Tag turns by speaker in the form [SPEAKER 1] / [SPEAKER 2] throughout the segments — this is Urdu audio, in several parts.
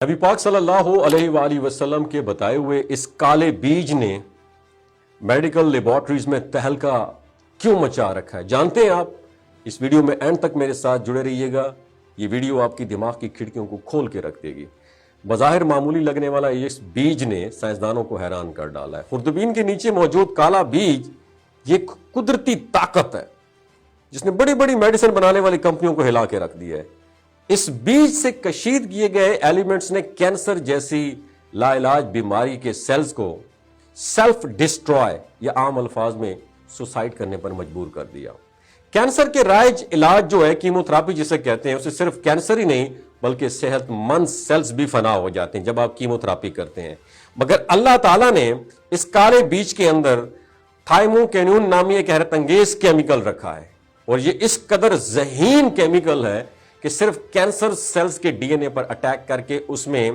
[SPEAKER 1] نبی پاک صلی اللہ علیہ وآلہ وسلم کے بتائے ہوئے اس کالے بیج نے میڈیکل لیبارٹریز میں تہلکہ کیوں مچا رکھا ہے؟ جانتے ہیں آپ؟ اس ویڈیو میں اینڈ تک میرے ساتھ جڑے رہیے گا۔ یہ ویڈیو آپ کی دماغ کی کھڑکیوں کو کھول کے رکھ دے گی۔ بظاہر معمولی لگنے والا اس بیج نے سائنسدانوں کو حیران کر ڈالا ہے۔ خردبین کے نیچے موجود کالا بیج یہ قدرتی طاقت ہے جس نے بڑی بڑی میڈیسن بنانے والی کمپنیوں کو ہلا کے رکھ دیا ہے۔ اس بیج سے کشید کیے گئے ایلیمنٹس نے کینسر جیسی لا علاج بیماری کے سیلز کو سیلف ڈسٹرائے یا عام الفاظ میں سوسائڈ کرنے پر مجبور کر دیا۔ کینسر کے رائج علاج جو ہے کیموتھراپی جسے کہتے ہیں، اسے صرف کینسر ہی نہیں بلکہ صحت مند سیلز بھی فنا ہو جاتے ہیں جب آپ کیموتھراپی کرتے ہیں۔ مگر اللہ تعالیٰ نے اس کالے بیج کے اندر تھائموکینون نامی ایک حیرت انگیز کیمیکل رکھا ہے، اور یہ اس قدر ذہین کیمیکل ہے کہ صرف کینسر سیلز کے ڈی این اے پر اٹیک کر کے اس میں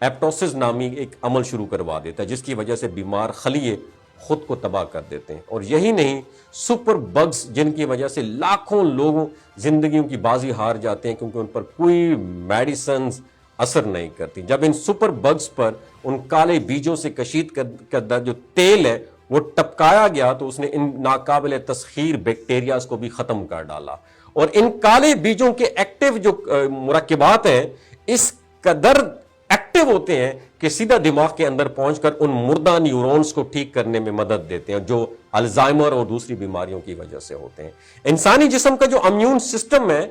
[SPEAKER 1] ایپٹوسس نامی ایک عمل شروع کروا دیتا ہے جس کی وجہ سے بیمار خلیے خود کو تباہ کر دیتے ہیں۔ اور یہی نہیں، سپر بگز جن کی وجہ سے لاکھوں لوگوں زندگیوں کی بازی ہار جاتے ہیں کیونکہ ان پر کوئی میڈیسنز اثر نہیں کرتی، جب ان سپر بگز پر ان کالے بیجوں سے کشید کردہ جو تیل ہے وہ ٹپکایا گیا تو اس نے ان ناقابل تسخیر بیکٹیریاز کو بھی ختم کر ڈالا۔ اور ان کالے بیجوں کے ایکٹیو جو مرکبات ہیں اس قدر ایکٹیو ہوتے ہیں کہ سیدھا دماغ کے اندر پہنچ کر ان مردہ نیورونز کو ٹھیک کرنے میں مدد دیتے ہیں جو الزائمر اور دوسری بیماریوں کی وجہ سے ہوتے ہیں۔ انسانی جسم کا جو امیون سسٹم ہے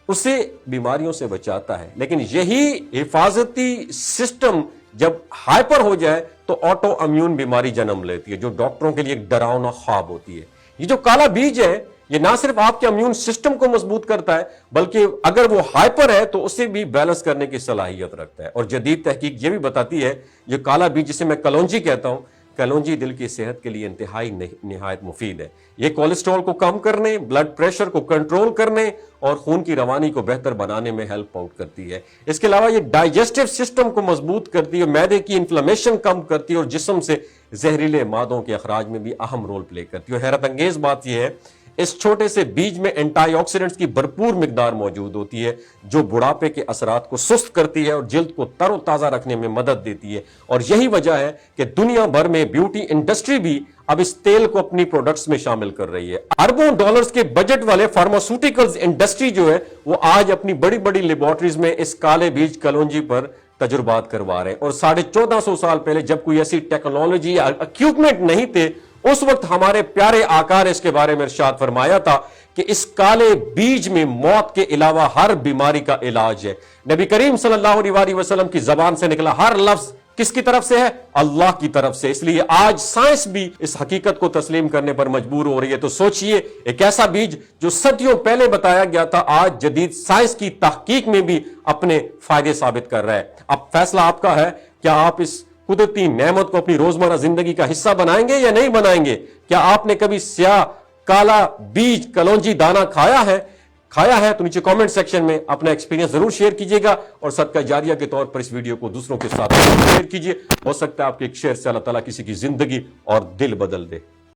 [SPEAKER 1] اسے بیماریوں سے بچاتا ہے، لیکن یہی حفاظتی سسٹم جب ہائپر ہو جائے تو آٹو امیون بیماری جنم لیتی ہے جو ڈاکٹروں کے لیے ایک ڈراؤنا خواب ہوتی ہے۔ یہ جو کالا بیج ہے یہ نہ صرف آپ کے امیون سسٹم کو مضبوط کرتا ہے بلکہ اگر وہ ہائپر ہے تو اسے بھی بیلنس کرنے کی صلاحیت رکھتا ہے۔ اور جدید تحقیق یہ بھی بتاتی ہے یہ کالا بیج جسے میں کلونجی کہتا ہوں، کلونجی دل کی صحت کے لیے انتہائی نہایت مفید ہے۔ یہ کولیسٹرول کو کم کرنے، بلڈ پریشر کو کنٹرول کرنے اور خون کی روانی کو بہتر بنانے میں ہیلپ آؤٹ کرتی ہے۔ اس کے علاوہ یہ ڈائجسٹو سسٹم کو مضبوط کرتی ہے، معدے کی انفلیمیشن کم کرتی ہے اور جسم سے زہریلے مادوں کے اخراج میں بھی اہم رول پلے کرتی ہے۔ اور حیرت انگیز بات یہ ہے اس چھوٹے سے بیج میں اینٹی آکسیڈنٹس کی بھرپور مقدار موجود ہوتی ہے جو بڑھاپے کے اثرات کو سست کرتی ہے اور جلد کو تر و تازہ رکھنے میں مدد دیتی ہے۔ اور یہی وجہ ہے کہ دنیا بھر میں بیوٹی انڈسٹری بھی اب اس تیل کو اپنی پروڈکٹس میں شامل کر رہی ہے۔ اربوں ڈالرز کے بجٹ والے فارماسیوٹیکلز انڈسٹری جو ہے وہ آج اپنی بڑی بڑی لیبارٹریز میں اس کالے بیج کلونجی پر تجربات کروا رہے ہیں۔ اور 1450 سال پہلے جب کوئی ایسی ٹیکنالوجی یا اکوپمنٹ نہیں تھے اس وقت ہمارے پیارے آقا نے اس کے بارے میں ارشاد فرمایا تھا کہ اس کالے بیج میں موت کے علاوہ ہر بیماری کا علاج ہے۔ نبی کریم صلی اللہ علیہ وسلم کی زبان سے نکلا ہر لفظ کس کی طرف سے ہے؟ اللہ کی طرف سے۔ اس لیے آج سائنس بھی اس حقیقت کو تسلیم کرنے پر مجبور ہو رہی ہے۔ تو سوچئے ایک ایسا بیج جو صدیوں پہلے بتایا گیا تھا آج جدید سائنس کی تحقیق میں بھی اپنے فائدے ثابت کر رہا ہے۔ اب فیصلہ آپ کا ہے، کیا آپ اس قدرتی نعمت کو اپنی روزمرہ زندگی کا حصہ بنائیں گے یا نہیں بنائیں گے؟ کیا آپ نے کبھی سیاہ کالا بیج کلونجی دانہ کھایا ہے تو نیچے کامنٹ سیکشن میں اپنا ایکسپیرینس ضرور شیئر کیجئے گا اور صدقہ جاریہ کے طور پر اس ویڈیو کو دوسروں کے ساتھ شیئر کیجئے۔ ہو سکتا ہے آپ کے ایک شیئر سے اللہ تعالیٰ کسی کی زندگی اور دل بدل دے۔